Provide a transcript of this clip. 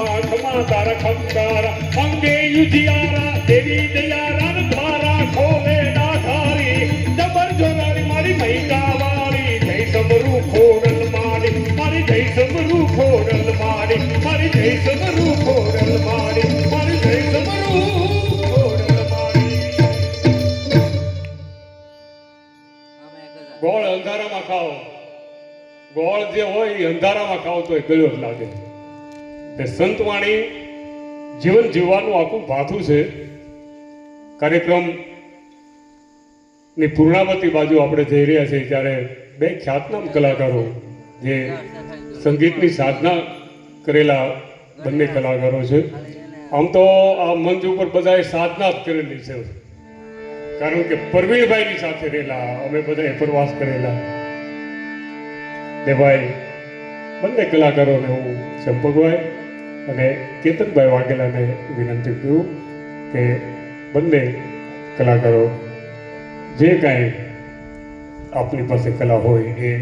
ખમા ખમા તારા ખમકારા અંગે યુધિયારા દેવી દયારા દ્વારા ખોલે ડાધારી જબર જોરારી મારી મૈકા વાળી જય સમરૂ ખોરલ માડી મારી જય સમરૂ ખોરલ માડી મારી જય સમરૂ ખોરલ માડી મારી જય સમરૂ ખોરલ માડી ગોળ અંધારામાં ખાઓ ગોળ જે હોય એ અંધારામાં ખાઓ તો એ ગળ્યો જ લાગે તે સંતવાણી જીવન જીવવાનું આખું ભાથું છે કાર્યક્રમ ની પૂર્ણાવતી બાજુ આપણે જઈ રહ્યા છીએ ત્યારે બે ખ્યાતનામ કલાકારો જે સંગીતની સાધના કરેલા બંને કલાકારો છે આમ તો આ મંચ ઉપર બધાએ સાધના જ કરેલી છે કારણ કે પરવીણભાઈની સાથે રહેલા અમે બધાએ પ્રવાસ કરેલા દેવાય બંને કલાકારોને હું ચંપકભાઈ અને કેતનભાઈ વાઘેલાને વિનંતી કરું કે બંને કલાકારો જે કાંઈ આપની પાસે કલા હોય એ